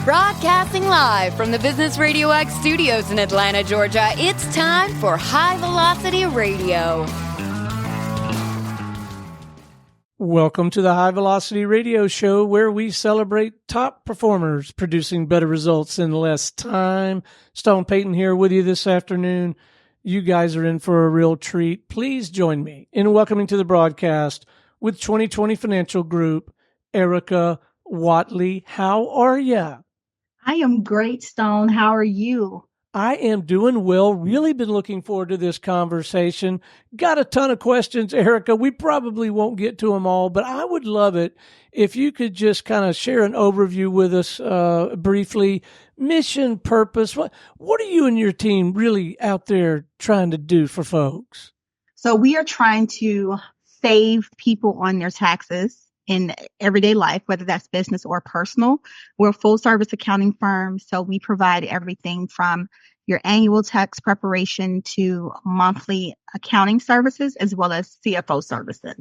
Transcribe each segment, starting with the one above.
Broadcasting live from the Business RadioX studios in Atlanta, Georgia, it's time for High Velocity Radio. Welcome to the High Velocity Radio Show, where we celebrate top performers producing better results in less time. Stone Payton here with you this afternoon. You guys are in for a real treat. Please join me in welcoming to the broadcast with 2020 Financial Group, Erica Whatley. How are ya? I am great, Stone. How are you? I am doing well. Really been looking forward to this conversation. Got a ton of questions, Erica. We probably won't get to them all, but I would love it if you could just kind of share an overview with us briefly. Mission, purpose. What are you and your team really out there trying to do for folks? So we are trying to save people on their taxes in everyday life, whether that's business or personal. We're a full service accounting firm, so we provide everything from your annual tax preparation to monthly accounting services, as well as CFO services.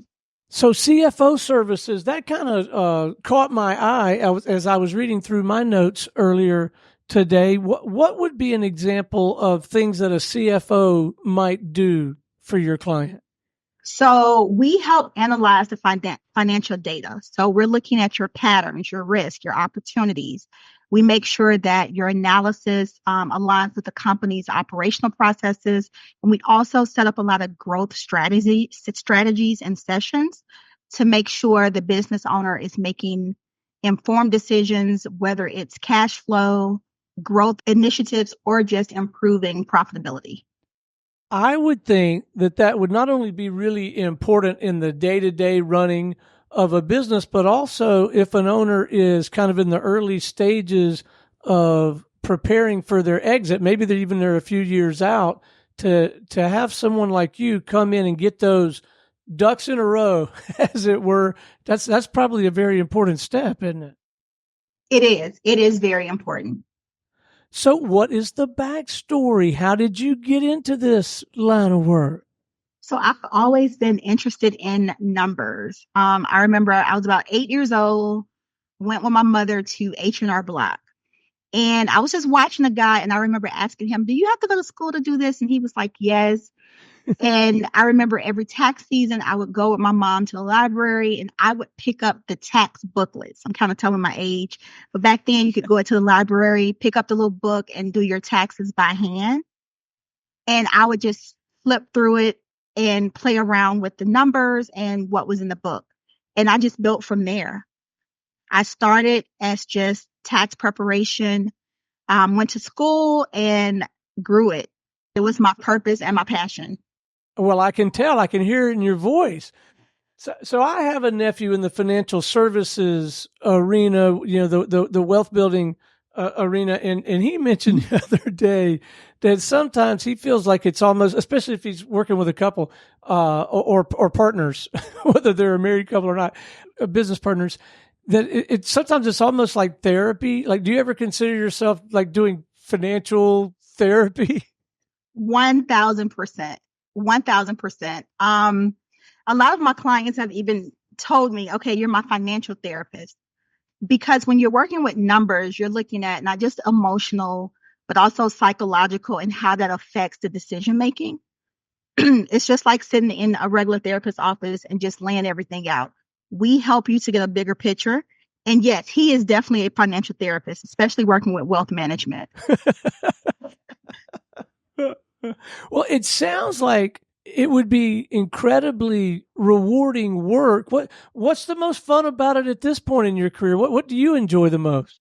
So CFO services, that kind of caught my eye as I was reading through my notes earlier today. What would be an example of things that a CFO might do for your client? So we help analyze the financial data. So we're looking at your patterns, your risk, your opportunities. We make sure that your analysis aligns with the company's operational processes. And we also set up a lot of growth strategies and sessions to make sure the business owner is making informed decisions, whether it's cash flow, growth initiatives, or just improving profitability. I would think that would not only be really important in the day-to-day running of a business, but also if an owner is kind of in the early stages of preparing for their exit, maybe they're a few years out, to have someone like you come in and get those ducks in a row, as it were. That's probably a very important step, isn't it? It is. It is very important. So what is the backstory? How did you get into this line of work? So I've always been interested in numbers. I remember I was about 8 years old, went with my mother to H&R Block. And I was just watching a guy, and I remember asking him, do you have to go to school to do this? And he was like, yes. And I remember every tax season, I would go with my mom to the library and I would pick up the tax booklets. I'm kind of telling my age, but back then you could go into the library, pick up the little book and do your taxes by hand. And I would just flip through it and play around with the numbers and what was in the book. And I just built from there. I started as just tax preparation, went to school and grew it. It was my purpose and my passion. Well, I can tell. I can hear it in your voice. So I have a nephew in the financial services arena, the wealth building arena, and he mentioned the other day that sometimes he feels like it's almost, especially if he's working with a couple or partners, whether they're a married couple or not, business partners, that it's sometimes it's almost like therapy. Like, do you ever consider yourself like doing financial therapy? 1,000%. 1,000%. A lot of my clients have even told me, okay, you're my financial therapist. Because when you're working with numbers, you're looking at not just emotional, but also psychological and how that affects the decision making. It's just like sitting in a regular therapist's office and just laying everything out. We help you to get a bigger picture. And yes, he is definitely a financial therapist, especially working with wealth management. Well, it sounds like it would be incredibly rewarding work. What's the most fun about it at this point in your career? What do you enjoy the most?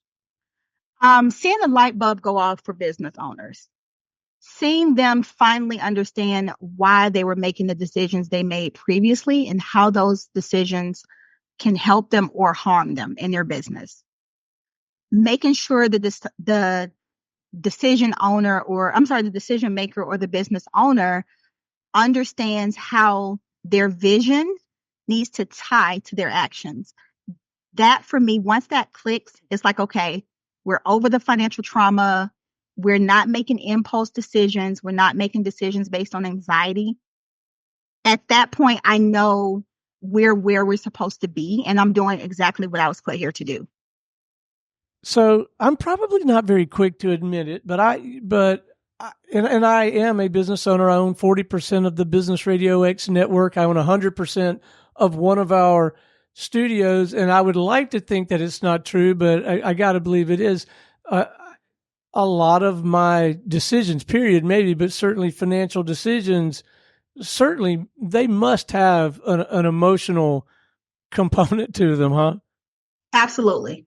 Seeing the light bulb go off for business owners, seeing them finally understand why they were making the decisions they made previously and how those decisions can help them or harm them in their business. Making sure that the decision maker or the business owner understands how their vision needs to tie to their actions. That for me, once that clicks, it's like, okay, we're over the financial trauma. We're not making impulse decisions. We're not making decisions based on anxiety. At that point, I know we're where we're supposed to be, and I'm doing exactly what I was put here to do. So I'm probably not very quick to admit it, and I am a business owner. I own 40% of the Business Radio X network. I own 100% of one of our studios, and I would like to think that it's not true, but I got to believe it is. Uh, a lot of my decisions, period, maybe, but certainly financial decisions, certainly they must have an emotional component to them, huh? Absolutely.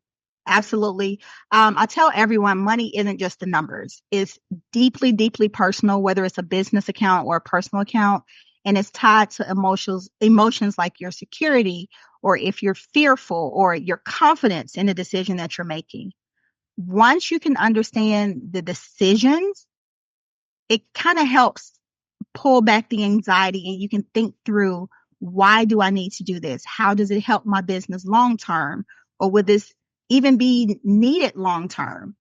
Absolutely. I tell everyone money isn't just the numbers. It's deeply, deeply personal, whether it's a business account or a personal account. And it's tied to emotions like your security, or if you're fearful, or your confidence in the decision that you're making. Once you can understand the decisions, it kind of helps pull back the anxiety, and you can think through, why do I need to do this? How does it help my business long term? Or would this even be needed long term?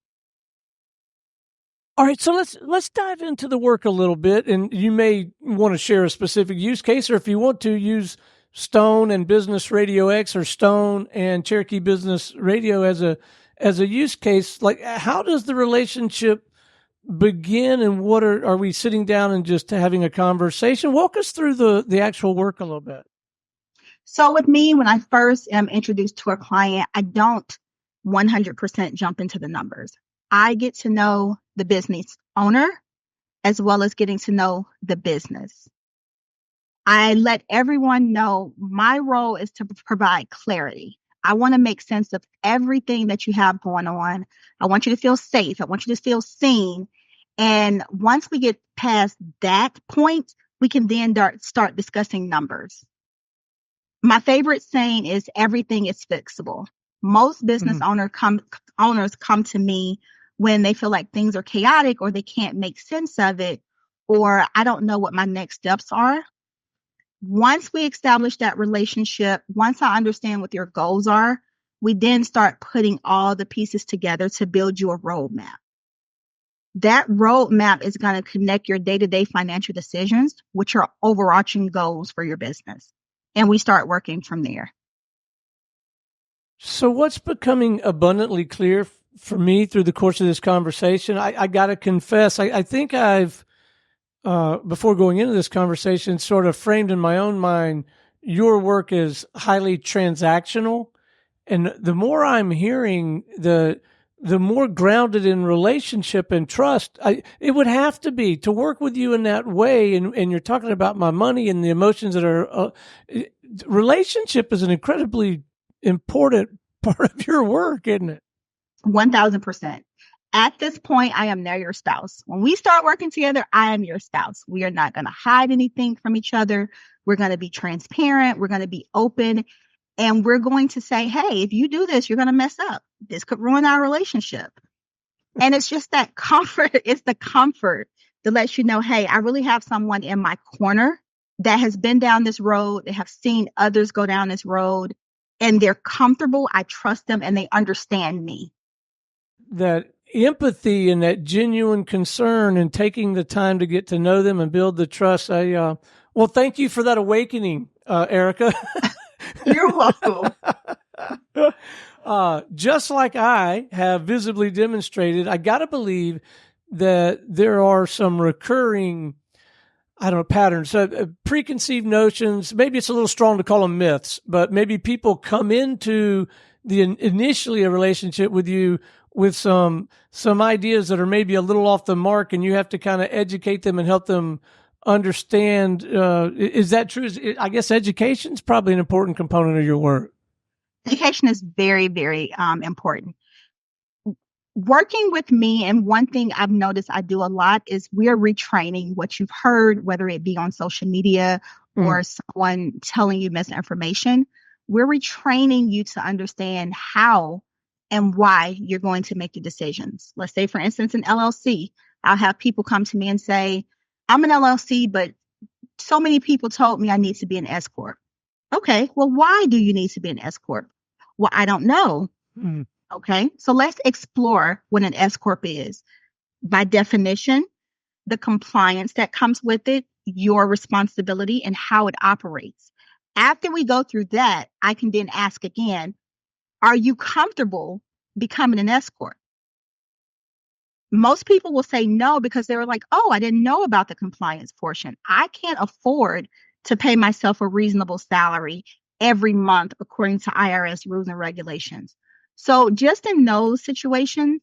All right, so let's dive into the work a little bit, and you may want to share a specific use case, or if you want to use Stone and Business Radio X, or Stone and Cherokee Business Radio as a use case. Like, how does the relationship begin, and what are we sitting down and just having a conversation? Walk us through the actual work a little bit. So with me, when I first am introduced to a client, I don't 100% jump into the numbers. I get to know the business owner as well as getting to know the business. I let everyone know my role is to provide clarity. I want to make sense of everything that you have going on. I want you to feel safe. I want you to feel seen. And once we get past that point, we can then start discussing numbers. My favorite saying is, everything is fixable. Most business owners come to me when they feel like things are chaotic, or they can't make sense of it, or I don't know what my next steps are. Once we establish that relationship, once I understand what your goals are, we then start putting all the pieces together to build you a roadmap. That roadmap is going to connect your day-to-day financial decisions with your overarching goals for your business. And we start working from there. So what's becoming abundantly clear for me through the course of this conversation, I got to confess, I think I've, before going into this conversation, sort of framed in my own mind your work is highly transactional. And the more I'm hearing, the more grounded in relationship and trust. It would have to be to work with you in that way. And you're talking about my money and the emotions that are, relationship is an incredibly important part of your work, isn't it? 1000%. At this point, I am now your spouse. When we start working together, I am your spouse. We are not going to hide anything from each other. We're going to be transparent. We're going to be open. And we're going to say, hey, if you do this, you're going to mess up. This could ruin our relationship. And it's just that comfort. It's the comfort that lets you know, hey, I really have someone in my corner that has been down this road. They have seen others go down this road, and they're comfortable. I trust them, and they understand me. That empathy and that genuine concern, and taking the time to get to know them and build the trust. Well, thank you for that awakening, Erica. You're welcome. Just like I have visibly demonstrated, I got to believe that there are some recurring, patterns, preconceived notions. Maybe it's a little strong to call them myths, but maybe people come into initially a relationship with you with some ideas that are maybe a little off the mark, and you have to kind of educate them and help them understand. Is that true? I guess education is probably an important component of your work. Education is very, very important. Working with me, and one thing I've noticed I do a lot is we're retraining what you've heard, whether it be on social media or someone telling you misinformation. We're retraining you to understand how and why you're going to make the decisions. Let's say, for instance, an LLC. I'll have people come to me and say, I'm an LLC, but so many people told me I need to be an S Corp. Okay, well, why do you need to be an S Corp? Well, I don't know. Okay, so let's explore what an S Corp is. By definition, the compliance that comes with it, your responsibility, and how it operates. After we go through that, I can then ask again, are you comfortable becoming an escort? Most people will say no because they were like, oh, I didn't know about the compliance portion. I can't afford to pay myself a reasonable salary every month according to IRS rules and regulations. So just in those situations,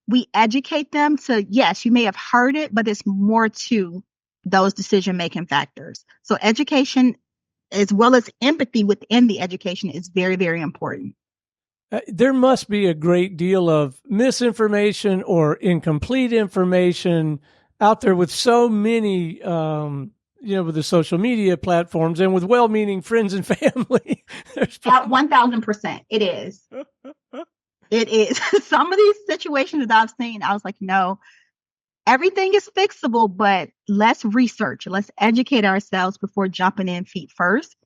we educate them to, yes, you may have heard it, but there's more to those decision-making factors. So education as well as empathy within the education is very, very important. There must be a great deal of misinformation or incomplete information out there with so many, with the social media platforms and with well-meaning friends and family. At 1,000%, it is. It is. Some of these situations that I've seen, I was like, no, everything is fixable, but let's research. Let's educate ourselves before jumping in feet first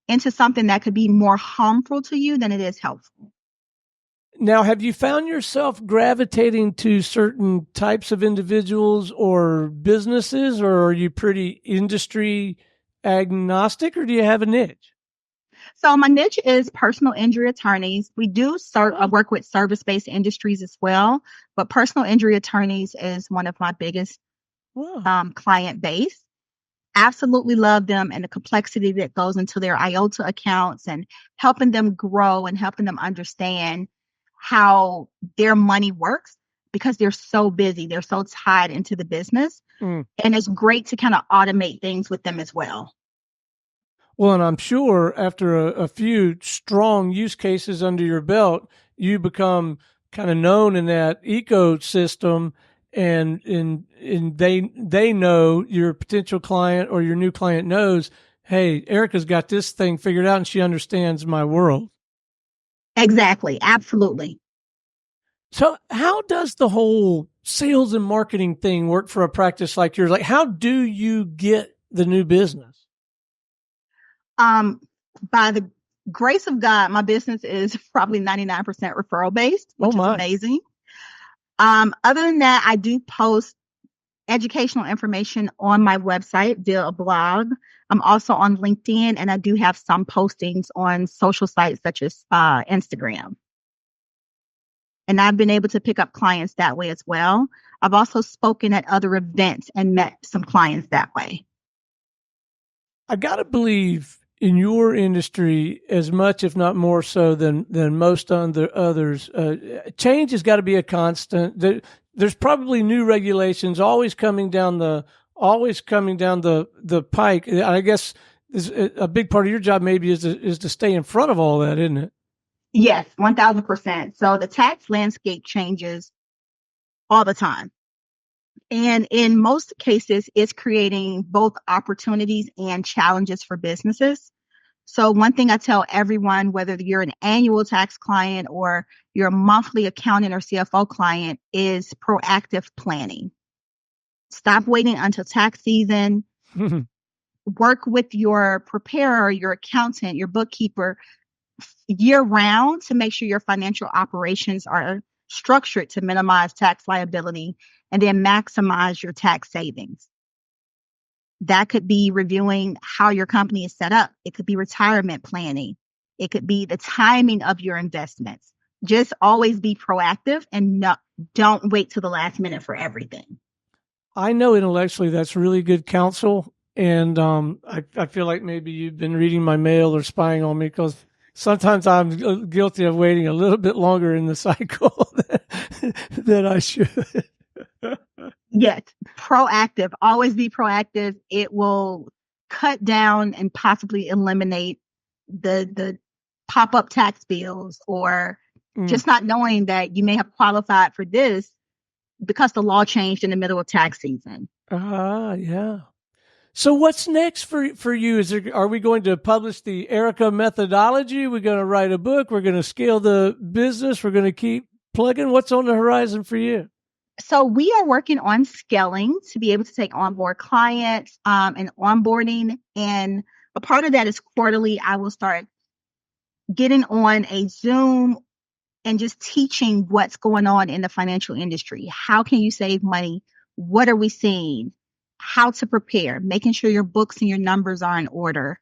into something that could be more harmful to you than it is helpful. Now, have you found yourself gravitating to certain types of individuals or businesses, or are you pretty industry agnostic, or do you have a niche? So my niche is personal injury attorneys. We do work with service-based industries as well, but personal injury attorneys is one of my biggest client base. Absolutely love them and the complexity that goes into their IOTA accounts and helping them grow and helping them understand how their money works because they're so busy. They're so tied into the business. And it's great to kind of automate things with them as well. Well, and I'm sure after a few strong use cases under your belt, you become kind of known in that ecosystem, and they know, your potential client or your new client knows, hey, Erica's got this thing figured out and she understands my world. Exactly. Absolutely. So how does the whole sales and marketing thing work for a practice like yours? Like, how do you get the new business? By the grace of God, my business is probably 99% referral based, which is amazing. Other than that, I do post educational information on my website via a blog. I'm also on LinkedIn, and I do have some postings on social sites such as Instagram. And I've been able to pick up clients that way as well. I've also spoken at other events and met some clients that way. I got to believe in your industry as much, if not more so than most others, change has got to be a constant. There's probably new regulations always coming down the pike. I guess a big part of your job maybe is to stay in front of all that, isn't it? Yes, 1,000%. So the tax landscape changes all the time. And in most cases, it's creating both opportunities and challenges for businesses. So one thing I tell everyone, whether you're an annual tax client or you're a monthly accountant or CFO client, is proactive planning. Stop waiting until tax season. Work with your preparer, your accountant, your bookkeeper year round to make sure your financial operations are structured to minimize tax liability and then maximize your tax savings. That could be reviewing how your company is set up. It could be retirement planning. It could be the timing of your investments. Just always be proactive and don't wait till the last minute for everything. I know intellectually that's really good counsel. And I feel like maybe you've been reading my mail or spying on me, because sometimes I'm guilty of waiting a little bit longer in the cycle than I should. Yes, proactive. Always be proactive. It will cut down and possibly eliminate the pop-up tax bills or just not knowing that you may have qualified for this because the law changed in the middle of tax season. Yeah. So what's next for you? Are we going to publish the Erica methodology? We're going to write a book. We're going to scale the business. We're going to keep plugging. What's on the horizon for you? So we are working on scaling to be able to take on more clients and onboarding. And a part of that is quarterly. I will start getting on a Zoom and just teaching what's going on in the financial industry. How can you save money? What are we seeing? How to prepare, making sure your books and your numbers are in order.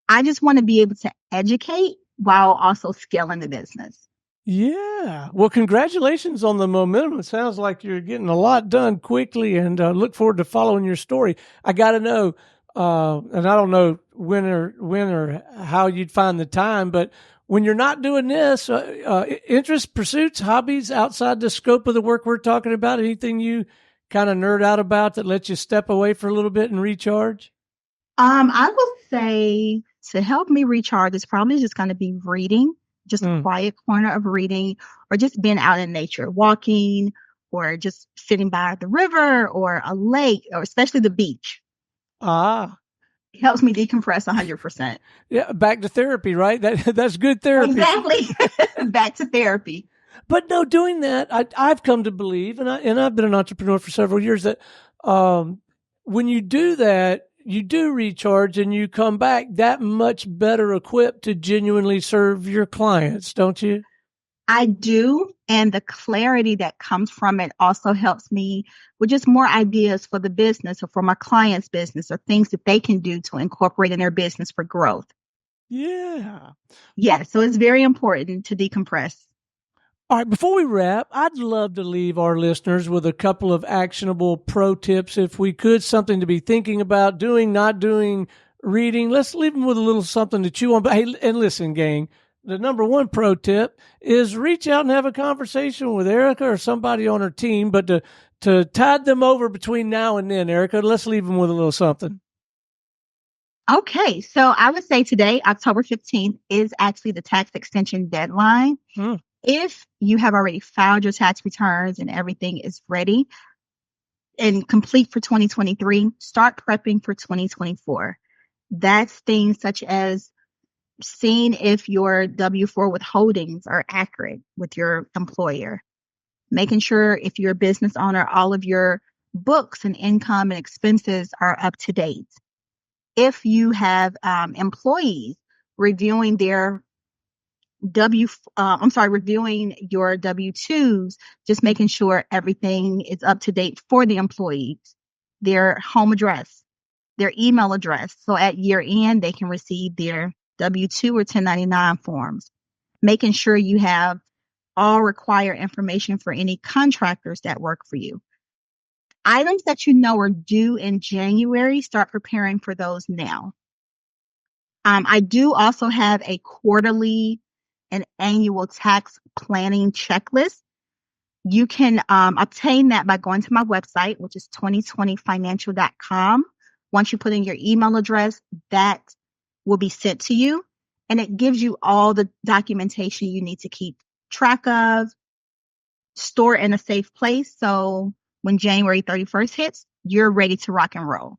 I just want to be able to educate while also scaling the business. Yeah. Well, congratulations on the momentum. It sounds like you're getting a lot done quickly, and look forward to following your story. I got to know, and I don't know when or how you'd find the time, but when you're not doing this, interests, pursuits, hobbies outside the scope of the work we're talking about, anything you kind of nerd out about that lets you step away for a little bit and recharge? I will say to help me recharge is probably just going to be reading, just a Mm. quiet corner of reading, or just being out in nature, walking, or just sitting by the river or a lake, or especially the beach. Ah, It helps me decompress 100%. yeah. Back to therapy, right? That's good therapy. Exactly. Back to therapy. But no, doing that, I've come to believe, and I've been an entrepreneur for several years, that when you do that, you do recharge and you come back that much better equipped to genuinely serve your clients, don't you? I do. And the clarity that comes from it also helps me with just more ideas for the business or for my client's business or things that they can do to incorporate in their business for growth. Yeah. Yeah. So it's very important to decompress. All right, before we wrap, I'd love to leave our listeners with a couple of actionable pro tips, if we could, something to be thinking about, doing, not doing, reading. Let's leave them with a little something to chew on. But hey, and listen, gang, the number one pro tip is reach out and have a conversation with Erica or somebody on her team. But to tide them over between now and then, Erica, let's leave them with a little something. Okay. So I would say today, October 15th, is actually the tax extension deadline. If you have already filed your tax returns and everything is ready and complete for 2023, start prepping for 2024. That's things such as seeing if your W-4 withholdings are accurate with your employer, making sure if you're a business owner, all of your books and income and expenses are up to date. If you have employees reviewing their reviewing your W-2s, just making sure everything is up to date for the employees, their home address, their email address. So at year end, they can receive their W-2 or 1099 forms, making sure you have all required information for any contractors that work for you. Items that you know are due in January, start preparing for those now. I do also have a quarterly and annual tax planning checklist. You can obtain that by going to my website, which is 2020financial.com. Once you put in your email address, that will be sent to you, and it gives you all the documentation you need to keep track of, store in a safe place. So when January 31st hits, you're ready to rock and roll.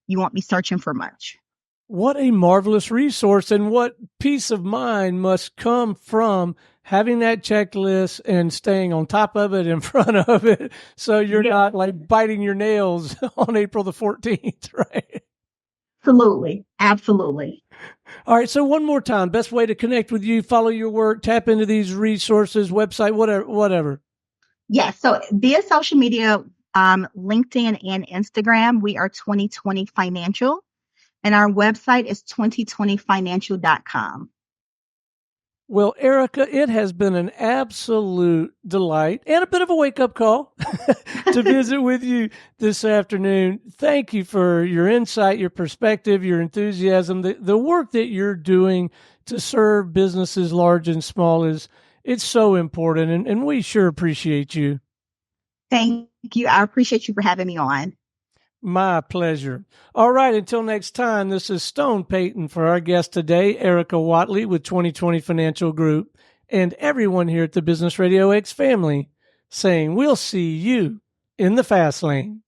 You won't be searching for much. What a marvelous resource, and what peace of mind must come from having that checklist and staying on top of it, in front of it, so you're not like biting your nails on April the 14th, right? Absolutely. Absolutely. All right. So one more time, best way to connect with you, follow your work, tap into these resources, website, whatever. Yes. So via social media, LinkedIn and Instagram, we are 2020 Financial. And our website is 2020financial.com. Well, Erica, it has been an absolute delight and a bit of a wake-up call to visit with you this afternoon. Thank you for your insight, your perspective, your enthusiasm. The work that you're doing to serve businesses large and small it's so important, and we sure appreciate you. Thank you. I appreciate you for having me on. My pleasure. All right, until next time, this is Stone Payton for our guest today, Erica Whatley with 2020 Financial Group, and everyone here at the Business Radio X family saying we'll see you in the fast lane.